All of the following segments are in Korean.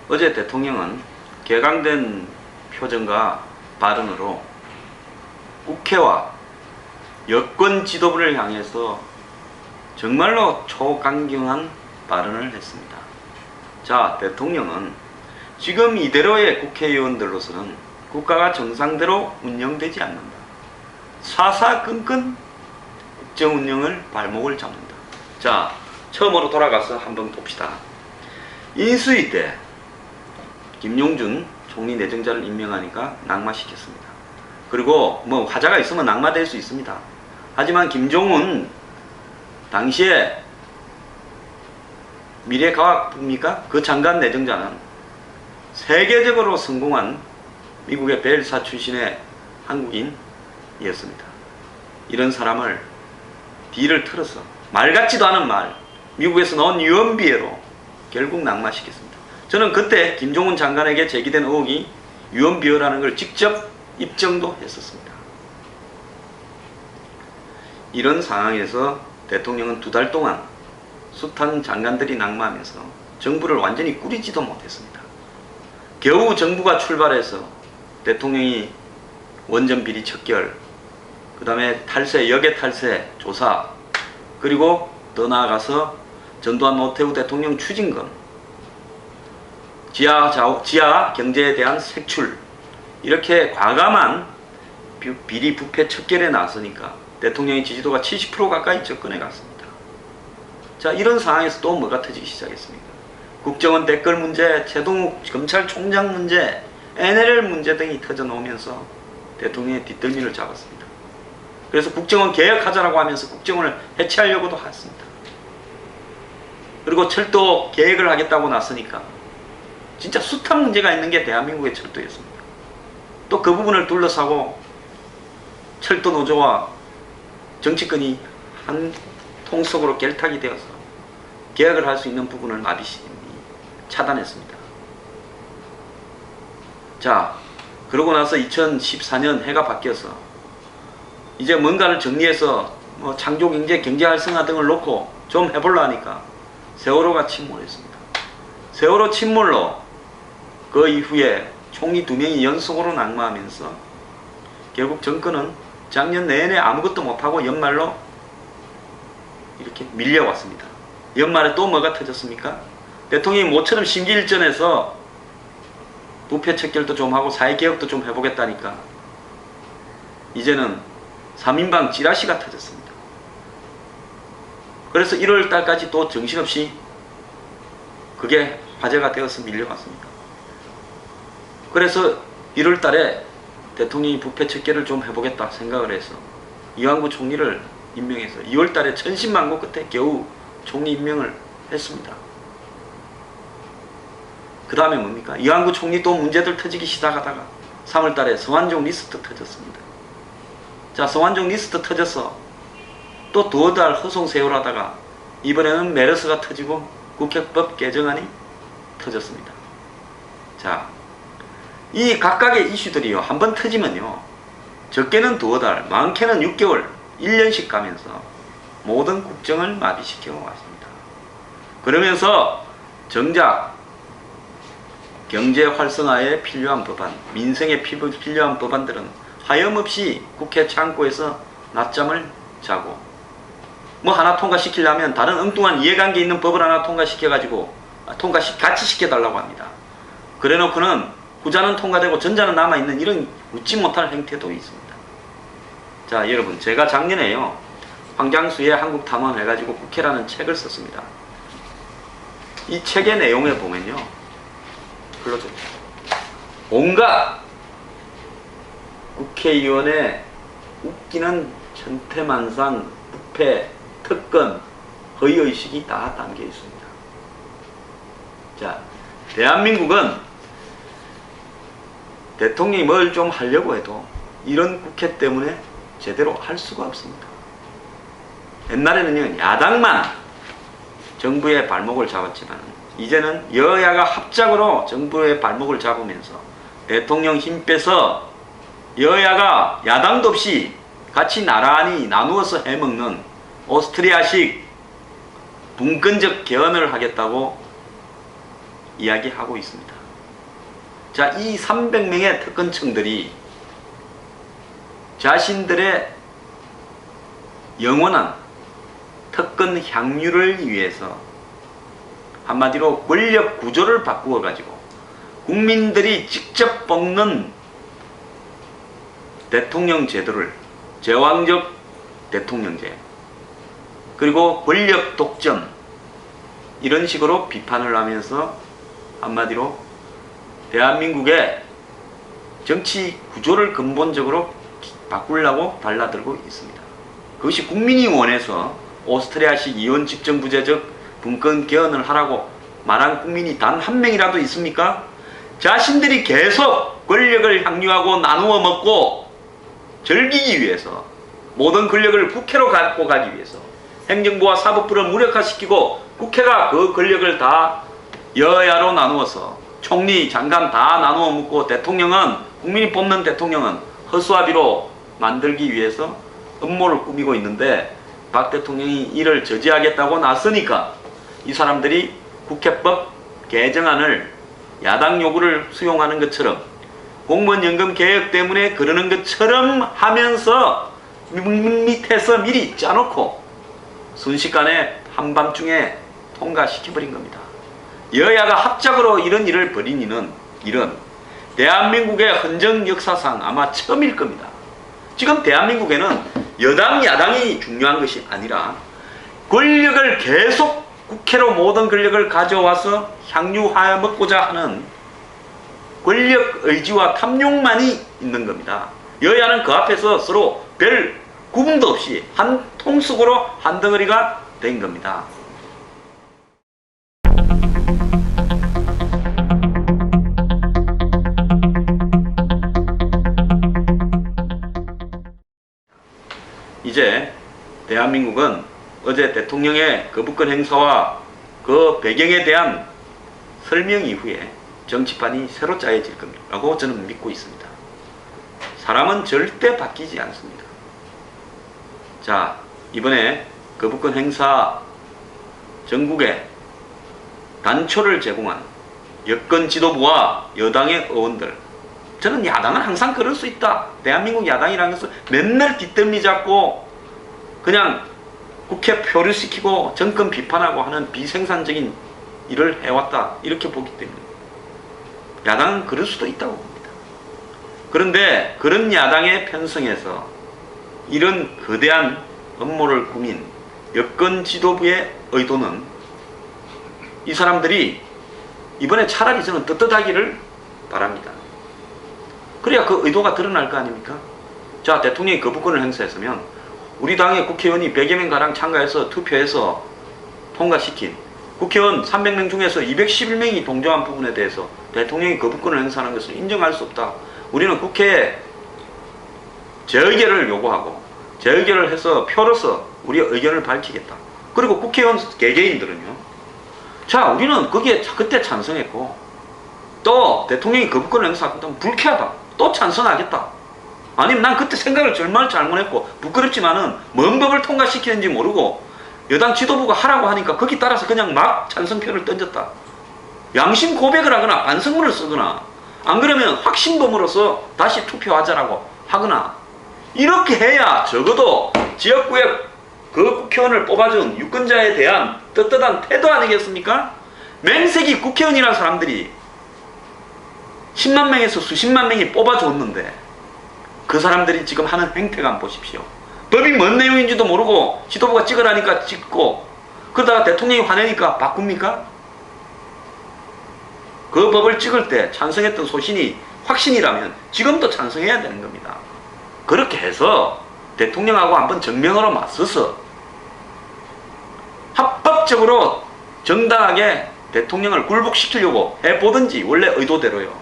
어제 대통령은 개강된 표정과 발언으로 국회와 여권 지도부를 향해서 정말로 초강경한 발언을 했습니다. 자, 대통령은 지금 이대로의 국회의원들로서는 국가가 정상대로 운영되지 않는다. 사사건건 국정 운영을 발목을 잡는다. 자, 처음으로 돌아가서 한번 봅시다. 인수위 때 김용준 총리 내정자를 임명하니까 낙마시켰습니다. 그리고 뭐 화자가 있으면 낙마될 수 있습니다. 하지만 김종은 당시에 미래과학부입니까? 그 장관 내정자는 세계적으로 성공한 미국의 벨사 출신의 한국인이었습니다. 이런 사람을 뒤를 틀어서 말 같지도 않은 말, 미국에서 나온 유언비어로 결국 낙마시켰습니다. 저는 그때 김종은 장관에게 제기된 의혹이 유언비어라는 걸 직접 입증도 했었습니다. 이런 상황에서 대통령은 2달 동안 숱한 장관들이 낙마하면서 정부를 완전히 꾸리지도 못했습니다. 겨우 정부가 출발해서 대통령이 원전 비리 척결, 그 다음에 탈세, 역의 탈세 조사, 그리고 더 나아가서 전두환 노태우 대통령 추징금, 지하 경제에 대한 색출, 이렇게 과감한 비리 부패 척결에 나서니까 대통령의 지지도가 70% 가까이 접근해 갔습니다. 자, 이런 상황에서 또 뭐가 터지기 시작했습니까? 국정원 댓글 문제, 최동욱 검찰총장 문제, NLL 문제 등이 터져 나오면서 대통령의 뒷덜미를 잡았습니다. 그래서 국정원 개혁하자라고 하면서 국정원을 해체하려고도 했습니다. 그리고 철도 계획을 하겠다고 나서니까 진짜 숱한 문제가 있는 게 대한민국의 철도였습니다. 또 그 부분을 둘러싸고 철도 노조와 정치권이 한 통속으로 결탁이 되어서 개혁을 할 수 있는 부분을 마비시님이 차단했습니다. 자, 그러고 나서 2014년 해가 바뀌어서 이제 뭔가를 정리해서 뭐 창조경제, 경제활성화 등을 놓고 좀 해보려 하니까 세월호가 침몰했습니다. 세월호 침몰로 그 이후에 총리 2명이 연속으로 낙마하면서 결국 정권은 작년 내내 아무것도 못하고 연말로 이렇게 밀려왔습니다. 연말에 또 뭐가 터졌습니까? 대통령이 모처럼 심기일전에서 부패 척결도 좀 하고 사회개혁도 좀 해보겠다니까 이제는 3인방 찌라시가 터졌습니다. 그래서 1월달까지 또 정신없이 그게 화제가 되어서 밀려왔습니다. 그래서 1월달에 대통령이 부패 척결을 좀 해보겠다 생각을 해서 이완구 총리를 임명해서 2월달에 천신만고 끝에 겨우 총리 임명을 했습니다. 그 다음에 뭡니까? 이완구 총리 또 문제들 터지기 시작하다가 3월달에 성완종 리스트 터졌습니다. 자, 성완종 리스트 터져서 또 2달 허송세월하다가 이번에는 메르스가 터지고 국회법 개정안이 터졌습니다. 자, 이 각각의 이슈들이요, 한번 터지면요, 적게는 2달, 많게는 6개월, 1년씩 가면서 모든 국정을 마비시켜 왔습니다. 그러면서 정작 경제 활성화에 필요한 법안, 민생에 필요한 법안들은 하염없이 국회 창고에서 낮잠을 자고 뭐 하나 통과시키려면 다른 엉뚱한 이해관계 있는 법을 하나 통과시켜가지고 같이 시켜달라고 합니다. 그래놓고는 후자는 통과되고 전자는 남아있는 이런 웃지 못할 행태도 있습니다. 자, 여러분, 제가 작년에요, 황장수의 한국탐험 해가지고 국회라는 책을 썼습니다. 이 책의 내용에 보면요, 불러줘요. 온갖 국회의원의 웃기는 천태만상, 부패, 특권, 허위의식이 다 담겨 있습니다. 자, 대한민국은 대통령이 뭘 좀 하려고 해도 이런 국회 때문에 제대로 할 수가 없습니다. 옛날에는요, 야당만 정부의 발목을 잡았지만 이제는 여야가 합작으로 정부의 발목을 잡으면서 대통령 힘 빼서 여야가 야당도 없이 같이 나란히 나누어서 해먹는 오스트리아식 분권적 개헌을 하겠다고 이야기하고 있습니다. 자, 이 300명의 특권층들이 자신들의 영원한 특권 향유를 위해서 한마디로 권력 구조를 바꾸어 가지고 국민들이 직접 뽑는 대통령 제도를 제왕적 대통령제, 그리고 권력 독점, 이런 식으로 비판을 하면서 한마디로 대한민국의 정치 구조를 근본적으로 바꾸려고 달라들고 있습니다. 그것이 국민이 원해서 오스트리아식 이혼 집정부제적 분권 개헌을 하라고 말한 국민이 단 한 명이라도 있습니까? 자신들이 계속 권력을 향유하고 나누어 먹고 즐기기 위해서, 모든 권력을 국회로 갖고 가기 위해서 행정부와 사법부를 무력화시키고 국회가 그 권력을 다 여야로 나누어서 총리, 장관 다 나누어 먹고 대통령은, 국민이 뽑는 대통령은 허수아비로 만들기 위해서 음모를 꾸미고 있는데, 박 대통령이 이를 저지하겠다고 나서니까 이 사람들이 국회법 개정안을 야당 요구를 수용하는 것처럼, 공무원 연금 개혁 때문에 그러는 것처럼 하면서 밑에서 미리 짜놓고 순식간에 한밤중에 통과시켜버린 겁니다. 여야가 합작으로 이런 일을 벌이는 일은 대한민국의 헌정 역사상 아마 처음일 겁니다. 지금 대한민국에는 여당, 야당이 중요한 것이 아니라 권력을 계속 국회로 모든 권력을 가져와서 향유하여 먹고자 하는 권력 의지와 탐욕만이 있는 겁니다. 여야는 그 앞에서 서로 별 구분도 없이 한 통속으로 한 덩어리가 된 겁니다. 이제 대한민국은 어제 대통령의 거부권 행사와 그 배경에 대한 설명 이후에 정치판이 새로 짜여질 겁니다 라고 저는 믿고 있습니다. 사람은 절대 바뀌지 않습니다. 자, 이번에 거부권 행사 전국에 단초를 제공한 여권 지도부와 여당의 의원들, 저는 야당은 항상 그럴 수 있다, 대한민국 야당이라는 것은 맨날 뒷덜미 잡고 그냥 국회 표류시키고 정권 비판하고 하는 비생산적인 일을 해왔다, 이렇게 보기 때문에 야당은 그럴 수도 있다고 봅니다. 그런데 그런 야당에 편성해서 이런 거대한 음모를 꾸민 여권 지도부의 의도는, 이 사람들이 이번에 차라리 저는 떳떳하기를 바랍니다. 그래야 그 의도가 드러날 거 아닙니까? 자, 대통령이 거부권을 행사했으면 우리 당의 국회의원이 100여 명가량 참가해서 투표해서 통과시킨 국회의원 300명 중에서 211명이 동조한 부분에 대해서 대통령이 거부권을 행사하는 것을 인정할 수 없다. 우리는 국회에 재의결을 요구하고 재의결을 해서 표로서 우리의 의견을 밝히겠다. 그리고 국회의원 개개인들은요, 자, 우리는 거기에 그때 찬성했고 또 대통령이 거부권을 행사하면 불쾌하다, 또 찬성하겠다. 아니면 난 그때 생각을 정말 잘못했고 부끄럽지만은 뭔 법을 통과시키는지 모르고 여당 지도부가 하라고 하니까 거기 따라서 그냥 막 찬성표를 던졌다. 양심 고백을 하거나 반성문을 쓰거나, 안 그러면 확신범으로서 다시 투표하자라고 하거나, 이렇게 해야 적어도 지역구에 그 국회의원을 뽑아준 유권자에 대한 떳떳한 태도 아니겠습니까? 맹색이 국회의원이라는 사람들이 10만 명에서 수십만 명이 뽑아줬는데 그 사람들이 지금 하는 행태가 한번 보십시오. 법이 뭔 내용인지도 모르고 지도부가 찍으라니까 찍고, 그러다가 대통령이 화내니까 바꿉니까? 그 법을 찍을 때 찬성했던 소신이 확신이라면 지금도 찬성해야 되는 겁니다. 그렇게 해서 대통령하고 한번 정면으로 맞서서 합법적으로 정당하게 대통령을 굴복시키려고 해보든지, 원래 의도대로요.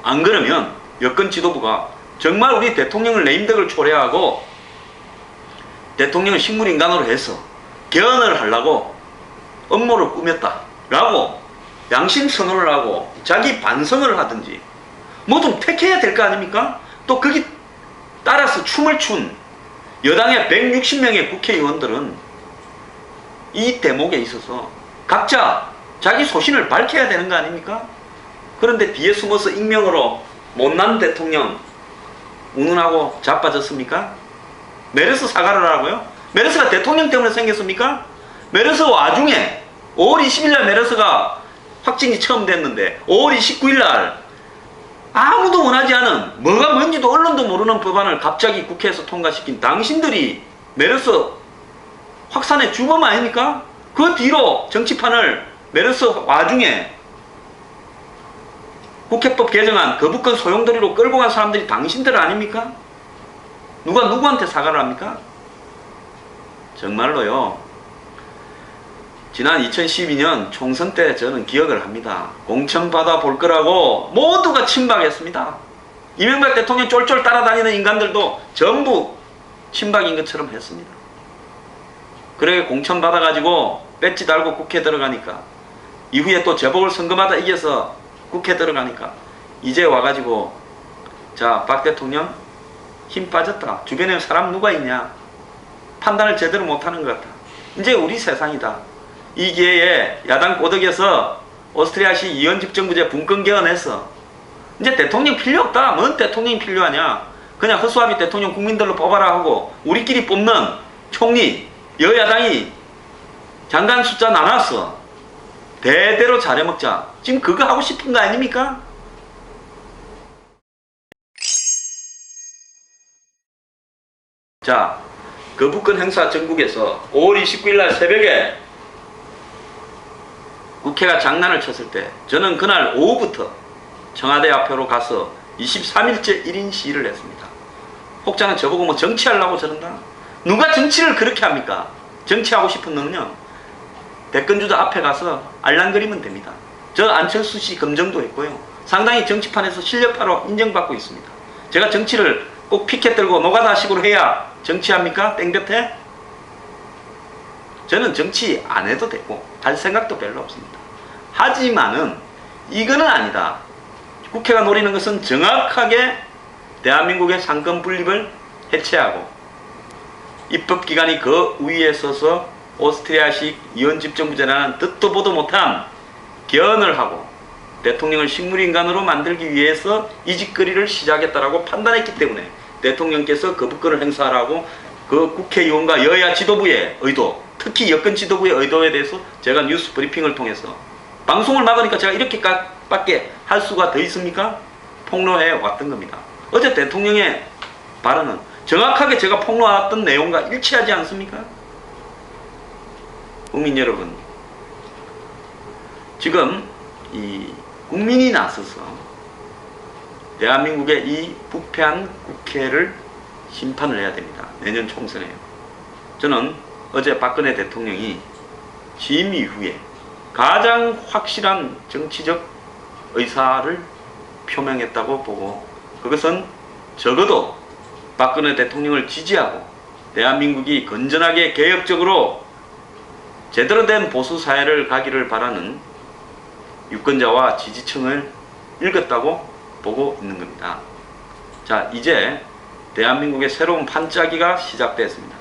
안 그러면 여권 지도부가 정말 우리 대통령을 레임덕을 초래하고 대통령을 식물인간으로 해서 개헌을 하려고 음모를 꾸몄다 라고 양심 선언을 하고 자기 반성을 하든지 뭐 좀 택해야 될 거 아닙니까? 또 거기 따라서 춤을 춘 여당의 160명의 국회의원들은 이 대목에 있어서 각자 자기 소신을 밝혀야 되는 거 아닙니까? 그런데 뒤에 숨어서 익명으로 못난 대통령 운운하고 자빠졌습니까? 메르스 사과를 하라고요? 메르스가 대통령 때문에 생겼습니까? 메르스 와중에 5월 20일 날 메르스가 확진이 처음 됐는데 5월 29일 날 아무도 원하지 않은 뭐가 뭔지도 언론도 모르는 법안을 갑자기 국회에서 통과시킨 당신들이 메르스 확산의 주범 아닙니까? 그 뒤로 정치판을 메르스 와중에 국회법 개정안 거부권 소용돌이로 끌고 간 사람들이 당신들 아닙니까? 누가 누구한테 사과를 합니까? 정말로요. 지난 2012년 총선 때 저는 기억을 합니다. 공천받아 볼 거라고 모두가 친박했습니다. 이명박 대통령 쫄쫄 따라다니는 인간들도 전부 친박인 것처럼 했습니다. 그래 공천받아가지고 배지 달고 국회 들어가니까 이후에 또 재보궐선거마다 이겨서 국회 들어가니까 이제 와가지고 자 박 대통령 힘 빠졌다. 주변에 사람 누가 있냐. 판단을 제대로 못하는 것 같다. 이제 우리 세상이다. 이 기회에 야당 꼬덕여서 오스트리아식 이원집정부제 분권 개헌해서 이제 대통령 필요 없다. 뭔 대통령이 필요하냐. 그냥 허수아비 대통령 국민들로 뽑아라 하고 우리끼리 뽑는 총리 여야당이 장관 숫자 나눴어. 대대로 잘해먹자. 지금 그거 하고 싶은 거 아닙니까? 자, 거부권 행사 전국에서 5월 29일 날 새벽에 국회가 장난을 쳤을 때 저는 그날 오후부터 청와대 앞으로 가서 23일째 1인 시위를 했습니다. 혹자는 저보고 뭐 정치하려고 저런다? 누가 정치를 그렇게 합니까? 정치하고 싶은 너는요 대권주자 앞에 가서 알랑거리면 됩니다. 저 안철수 씨 검증도 했고요. 상당히 정치판에서 실력파로 인정받고 있습니다. 제가 정치를 꼭 피켓 들고 노가다식으로 해야 정치합니까? 땡볕에? 저는 정치 안 해도 되고 할 생각도 별로 없습니다. 하지만은 이거는 아니다. 국회가 노리는 것은 정확하게 대한민국의 상권 분립을 해체하고 입법기관이 그 위에 서서 오스트리아식 이원집정부제라는 듣도 보도 못한 개헌을 하고 대통령을 식물인간으로 만들기 위해서 이 짓거리를 시작했다라고 판단했기 때문에 대통령께서 거부권을 행사하라고 그 국회의원과 여야 지도부의 의도, 특히 여권 지도부의 의도에 대해서 제가 뉴스 브리핑을 통해서 방송을 막으니까 제가 이렇게밖에 할 수가 더 있습니까? 폭로해 왔던 겁니다. 어제 대통령의 발언은 정확하게 제가 폭로했던 내용과 일치하지 않습니까? 국민 여러분, 지금 이 국민이 나서서 대한민국의 이 부패한 국회를 심판을 해야 됩니다. 내년 총선에요. 저는 어제 박근혜 대통령이 취임 이후에 가장 확실한 정치적 의사를 표명했다고 보고 그것은 적어도 박근혜 대통령을 지지하고 대한민국이 건전하게 개혁적으로 제대로 된 보수사회를 가기를 바라는 유권자와 지지층을 읽었다고 보고 있는 겁니다. 자, 이제 대한민국의 새로운 판짜기가 시작됐습니다.